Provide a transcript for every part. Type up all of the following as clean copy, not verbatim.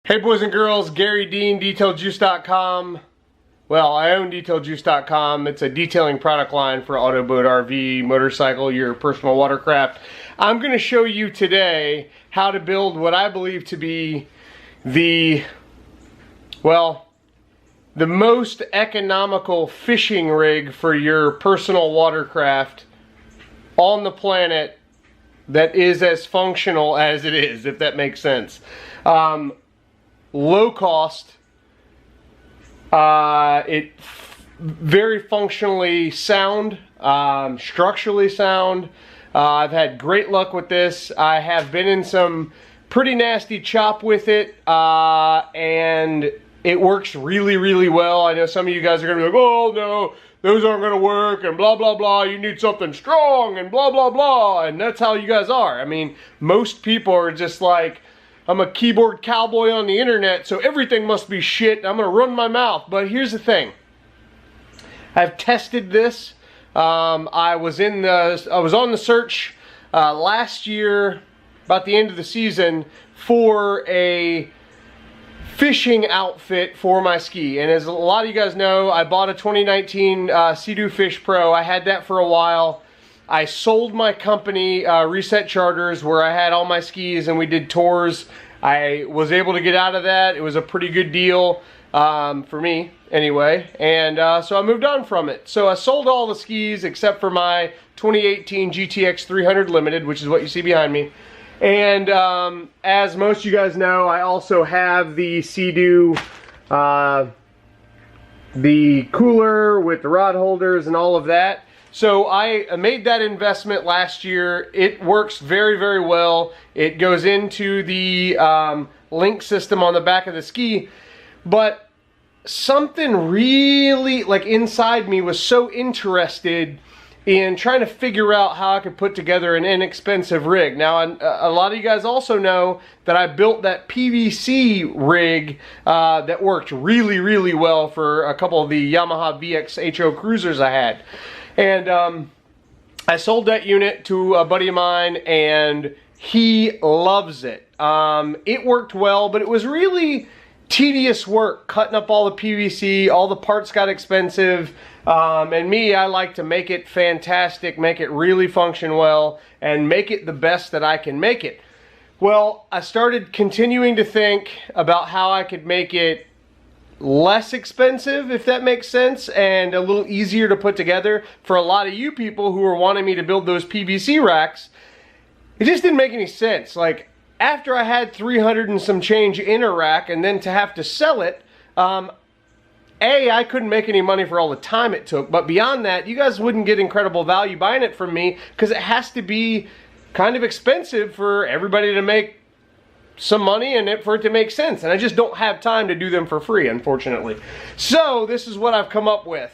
Hey boys and girls, Gary Dean, DetailJuice.com. Well, I own DetailJuice.com. It's a detailing product line for auto, boat, RV, motorcycle, your personal watercraft. I'm going to show you today how to build what I believe to be the most economical fishing rig for your personal watercraft on the planet that is as functional as it is, if that makes sense. Low cost, very functionally sound, structurally sound. I've had great luck with this. I have been in some pretty nasty chop with it, and it works really well. I know some of you guys are gonna be like, oh no, those aren't gonna work, and blah blah blah, you need something strong, and blah blah blah, and that's how you guys are. I mean, most people are just like, I'm a keyboard cowboy on the internet, so everything must be shit. I'm gonna run my mouth. But here's the thing. I've tested this. I was on the search last year, about the end of the season, for a fishing outfit for my ski. And as a lot of you guys know, I bought a 2019 Seadoo Fish Pro. I had that for a while. I sold my company, Reset Charters, where I had all my skis and we did tours. I was able to get out of that. It was a pretty good deal for me anyway. And so I moved on from it. So I sold all the skis except for my 2018 GTX 300 Limited, which is what you see behind me. And as most of you guys know, I also have the Seadoo, the cooler with the rod holders and all of that. So I made that investment last year. It works very well. It goes into the link system on the back of the ski. But something really, like, inside me was so interested in trying to figure out how I could put together an inexpensive rig. Now, a lot of you guys also know that I built that PVC rig that worked really well for a couple of the Yamaha VX HO cruisers I had. And I sold that unit to a buddy of mine, and he loves it. It worked well, but it was really tedious work cutting up all the PVC. All the parts got expensive. And me, I like to make it fantastic, make it really function well, and make it the best that I can make it. Well, I started continuing to think about how I could make it less expensive, if that makes sense, and a little easier to put together for a lot of you people who are wanting me to build those PVC racks. It just didn't make any sense. Like, after I had 300 and some change in a rack, and then to have to sell it, I couldn't make any money for all the time it took, but beyond that, you guys wouldn't get incredible value buying it from me, because it has to be kind of expensive for everybody to make some money and for it to make sense. And I just don't have time to do them for free, unfortunately. So this is what I've come up with.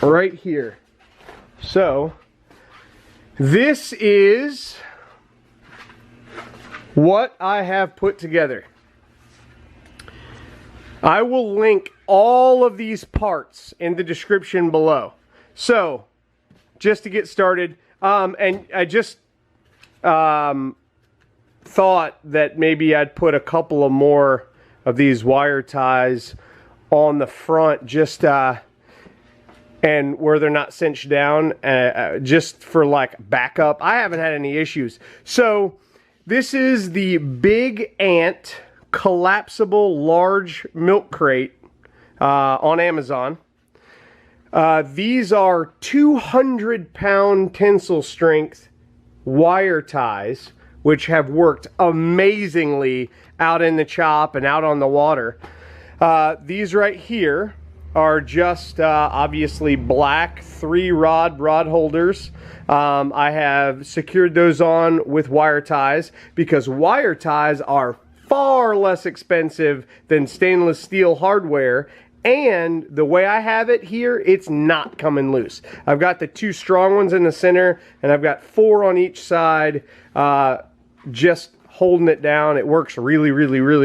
Right here. So this is what I have put together. I will link all of these parts in the description below. So, just to get started, and I just thought that maybe I'd put a couple of more of these wire ties on the front, just and where they're not cinched down, just for like backup. I haven't had any issues. So this is the Big Ant collapsible large milk crate on Amazon. These are 200-pound tensile strength wire ties, which have worked amazingly out in the chop and out on the water. These right here are just obviously black 3-rod rod holders. I have secured those on with wire ties because wire ties are far less expensive than stainless steel hardware. And the way I have it here, it's not coming loose. I've got the 2 strong ones in the center, and I've got 4 on each side, just holding it down. It works really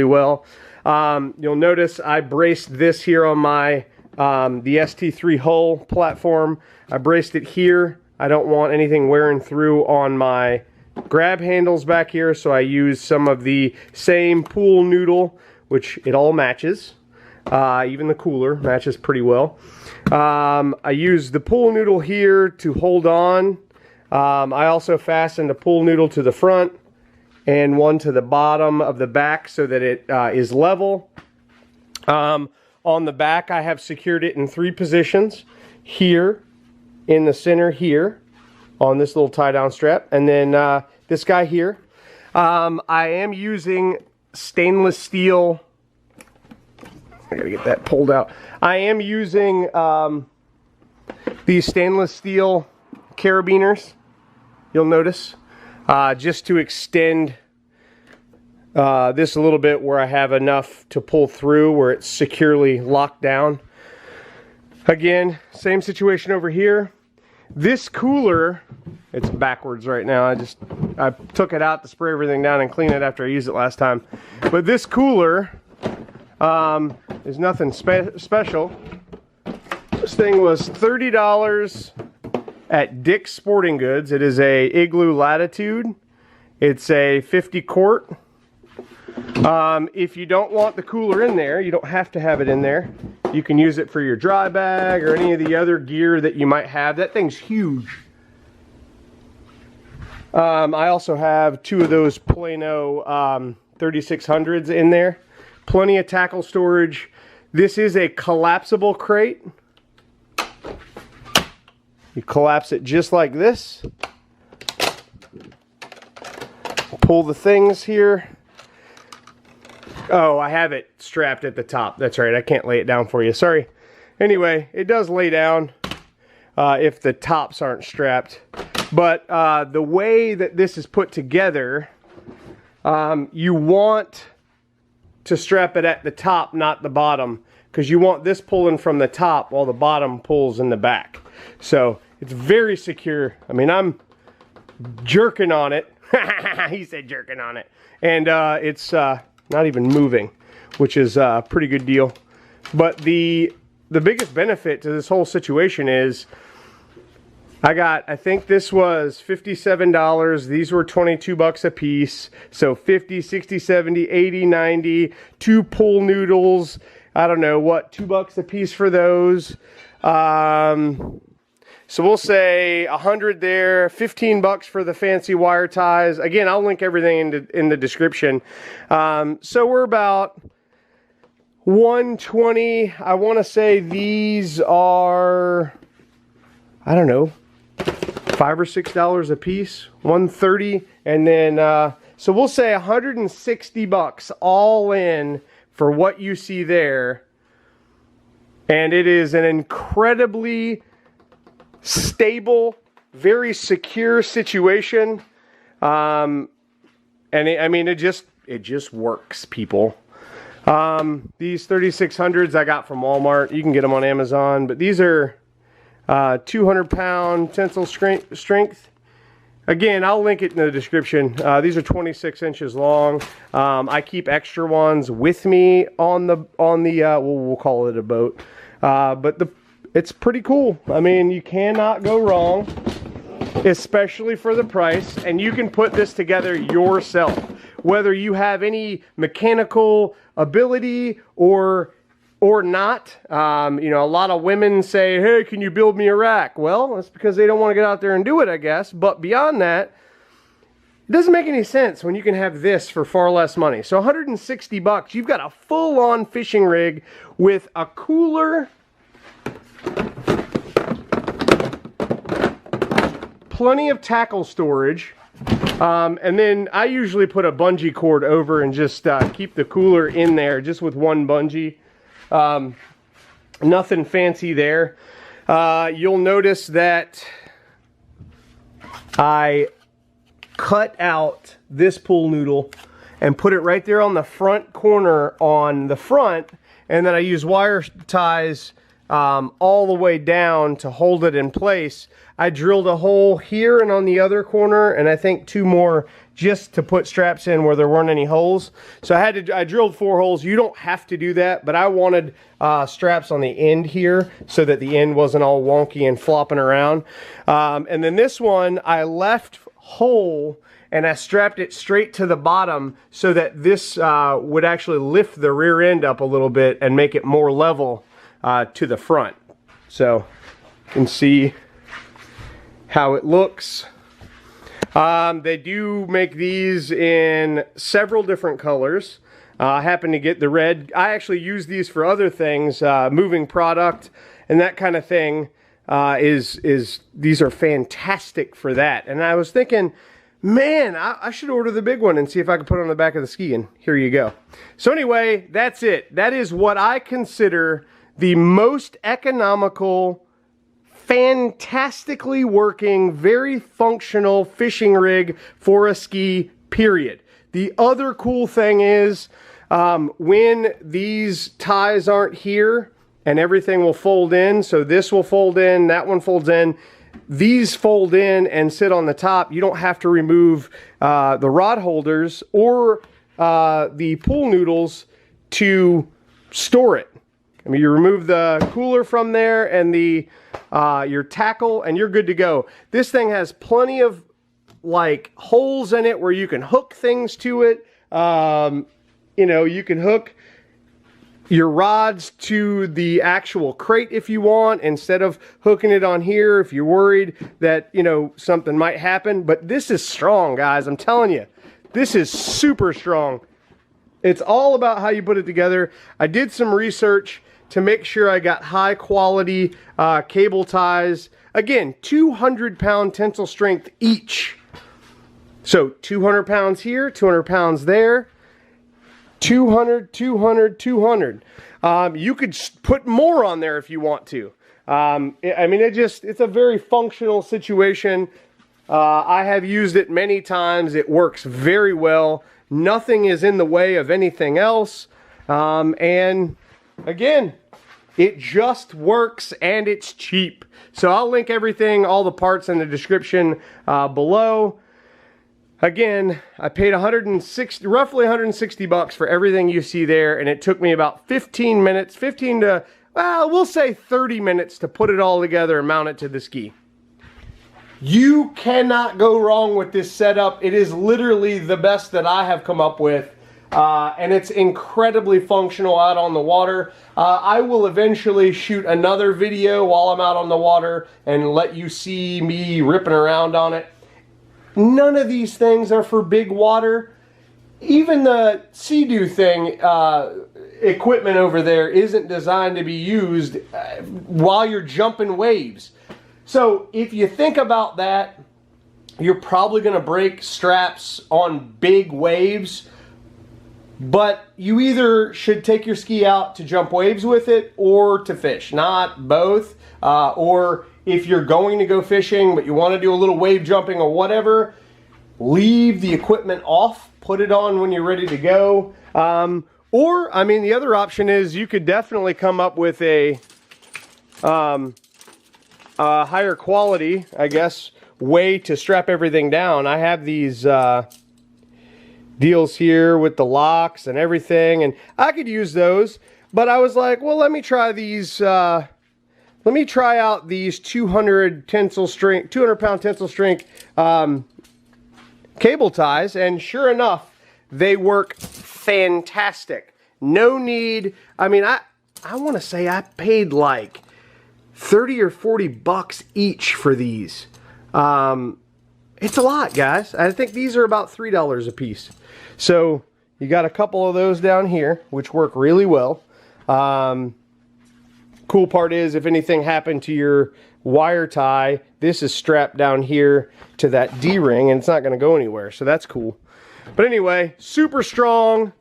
well. You'll notice I braced this here on my the ST3 hull platform. I braced it here. I don't want anything wearing through on my grab handles back here, so I use some of the same pool noodle, which it all matches. Even the cooler matches pretty well. I use the pool noodle here to hold on. I also fastened a pool noodle to the front and one to the bottom of the back so that it is level. On the back, I have secured it in 3 positions. Here, in the center here, on this little tie-down strap, and then this guy here. I am using stainless steel. I gotta get that pulled out. I am using these stainless steel carabiners, you'll notice, just to extend this a little bit where I have enough to pull through where it's securely locked down. Again, same situation over here. This cooler, it's backwards right now. I took it out to spray everything down and clean it after I used it last time. But this cooler is nothing special. This thing was $30 at Dick's Sporting Goods. It is a Igloo Latitude. It's a 50 quart. If you don't want the cooler in there, you don't have to have it in there. You can use it for your dry bag or any of the other gear that you might have. That thing's huge. I also have 2 of those Plano 3600s in there. Plenty of tackle storage. This is a collapsible crate. You collapse it just like this. Pull the things here. Oh, I have it strapped at the top. That's right, I can't lay it down for you. Sorry. Anyway, it does lay down if the tops aren't strapped. But the way that this is put together, you want to strap it at the top, not the bottom, because you want this pulling from the top while the bottom pulls in the back. So it's very secure. I mean, I'm jerking on it. He said jerking on it. And it's not even moving, which is a pretty good deal. But the biggest benefit to this whole situation is I think this was $57. These were 22 bucks a piece. So 50, 60, 70, 80, 90, 2 pool noodles. I don't know what, $2 a piece for those. So we'll say 100 there, 15 bucks for the fancy wire ties. Again, I'll link everything in the description. So we're about 120. I want to say these are, I don't know, $5 or $6 a piece, 130, and then so we'll say 160 bucks all in for what you see there. And it is an incredibly stable, very secure situation. And I mean, it just works, people. These 3600s I got from Walmart. You can get them on Amazon, but these are 200-pound tensile strength. Again, I'll link it in the description. These are 26 inches long. I keep extra ones with me on the we'll call it a boat. But it's pretty cool. I mean, you cannot go wrong, especially for the price. And you can put this together yourself, whether you have any mechanical ability or not. You know, a lot of women say, hey, can you build me a rack? Well, that's because they don't want to get out there and do it, I guess. But beyond that, it doesn't make any sense when you can have this for far less money. So 160 bucks, you've got a full-on fishing rig with a cooler, plenty of tackle storage, and then I usually put a bungee cord over and just keep the cooler in there just with one bungee. Nothing fancy there. You'll notice that I cut out this pool noodle and put it right there on the front corner on the front, and then I use wire ties all the way down to hold it in place. I drilled a hole here and on the other corner, and I think 2 more just to put straps in where there weren't any holes. So I drilled 4 holes. You don't have to do that, but I wanted straps on the end here so that the end wasn't all wonky and flopping around. And then this one I left whole, and I strapped it straight to the bottom so that this would actually lift the rear end up a little bit and make it more level to the front. So you can see how it looks. They do make these in several different colors. I happen to get the red. I actually use these for other things, moving product and that kind of thing. These are fantastic for that. And I was thinking, man, I should order the big one and see if I can put it on the back of the ski, and here you go. So anyway, that's it. That is what I consider the most economical, fantastically working, very functional fishing rig for a ski, period. The other cool thing is, when these ties aren't here, and everything will fold in, so this will fold in, that one folds in, these fold in and sit on the top. You don't have to remove the rod holders or the pool noodles to store it. I mean, you remove the cooler from there and the your tackle, and you're good to go. This thing has plenty of like holes in it where you can hook things to it. You know, you can hook your rods to the actual crate if you want, instead of hooking it on here if you're worried that, you know, something might happen. But this is strong, guys. I'm telling you, this is super strong. It's all about how you put it together. I did some research to make sure I got high quality cable ties. Again, 200-pound tensile strength each. So 200 pounds here, 200 pounds there. 200, 200, 200. You could put more on there if you want to. I mean, it's a very functional situation. I have used it many times. It works very well. Nothing is in the way of anything else. And again, it just works, and it's cheap. So I'll link everything, all the parts, in the description below. Again, I paid roughly 160 bucks for everything you see there, and it took me about 15 minutes, 15 to, well, we'll say 30 minutes to put it all together and mount it to the ski. You cannot go wrong with this setup. It is literally the best that I have come up with, and it's incredibly functional out on the water. I will eventually shoot another video while I'm out on the water and let you see me ripping around on it. None of these things are for big water. Even the Seadoo thing, equipment over there isn't designed to be used while you're jumping waves. So if you think about that, you're probably going to break straps on big waves. But you either should take your ski out to jump waves with it or to fish, not both. Or if you're going to go fishing but you want to do a little wave jumping or whatever, leave the equipment off, put it on when you're ready to go. Or, I mean, the other option is you could definitely come up with a higher quality, I guess, way to strap everything down. I have these deals here with the locks and everything, and I could use those, but I was like, well, let me try these. Let me try out these 200 pound tensile strength cable ties, and sure enough, they work fantastic. No need. I mean, I want to say I paid like 30 or 40 bucks each for these. It's a lot, guys. I think these are about $3 a piece. So you got a couple of those down here, which work really well. Cool part is, if anything happened to your wire tie, this is strapped down here to that D-ring, and it's not going to go anywhere, so that's cool. But anyway, super strong,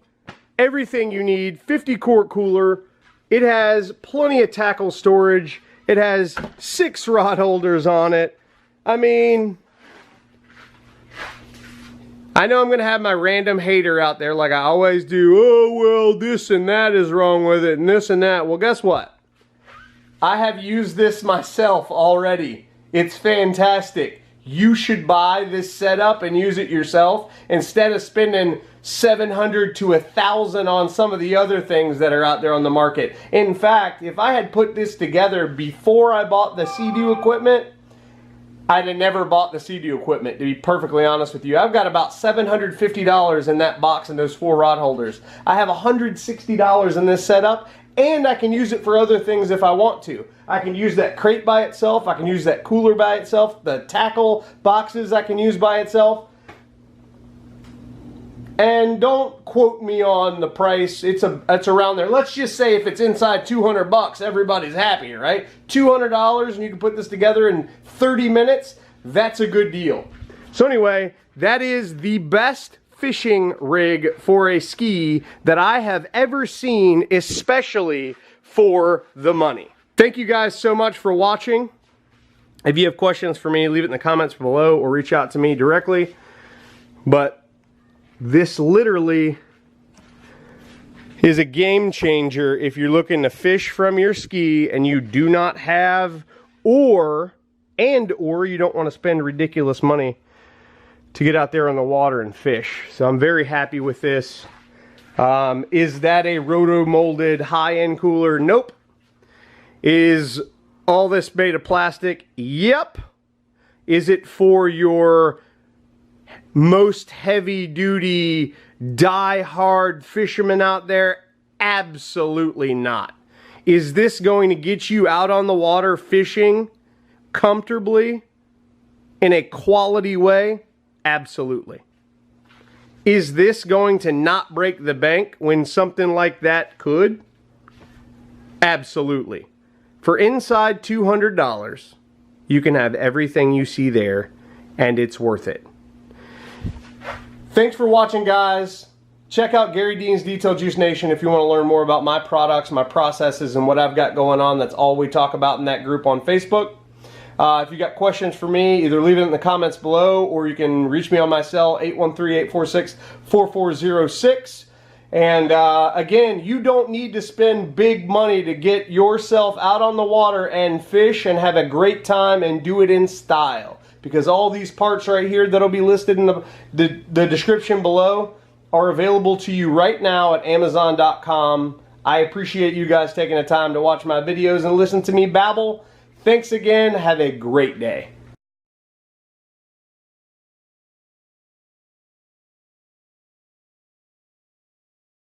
everything you need, 50 quart cooler. It has plenty of tackle storage. It has 6 rod holders on it. I mean, I know I'm going to have my random hater out there like I always do. Oh, well, this and that is wrong with it, and this and that. Well, guess what? I have used this myself already. It's fantastic. You should buy this setup and use it yourself instead of spending $700 to $1,000 on some of the other things that are out there on the market. In fact, if I had put this together before I bought the Seadoo equipment, I'd have never bought the Seadoo equipment, to be perfectly honest with you. I've got about $750 in that box and those 4 rod holders. I have $160 in this setup, and I can use it for other things if I want to. I can use that crate by itself, I can use that cooler by itself, the tackle boxes I can use by itself. And don't quote me on the price, it's around there. Let's just say if it's inside 200 bucks, everybody's happy, right? $200 and you can put this together in 30 minutes, that's a good deal. So anyway, that is the best fishing rig for a ski that I have ever seen, especially for the money. Thank you guys so much for watching. If you have questions for me, leave it in the comments below or reach out to me directly. But this literally is a game changer if you're looking to fish from your ski and you do not have or you don't want to spend ridiculous money to get out there on the water and fish. So I'm very happy with this. Is that a roto-molded high-end cooler? Nope. Is all this made of plastic? Yep. Is it for your most heavy-duty, die-hard fishermen out there? Absolutely not. Is this going to get you out on the water fishing comfortably in a quality way? Absolutely. Is this going to not break the bank when something like that could? Absolutely. For inside $200, you can have everything you see there, and it's worth it. Thanks for watching, guys. Check out Gary Dean's Detail Juice Nation if you want to learn more about my products, my processes, and what I've got going on. That's all we talk about in that group on Facebook. If you got questions for me, either leave it in the comments below or you can reach me on my cell, 813-846-4406. And again, you don't need to spend big money to get yourself out on the water and fish and have a great time and do it in style. Because all these parts right here that'll be listed in the description below are available to you right now at Amazon.com. I appreciate you guys taking the time to watch my videos and listen to me babble. Thanks again. Have a great day.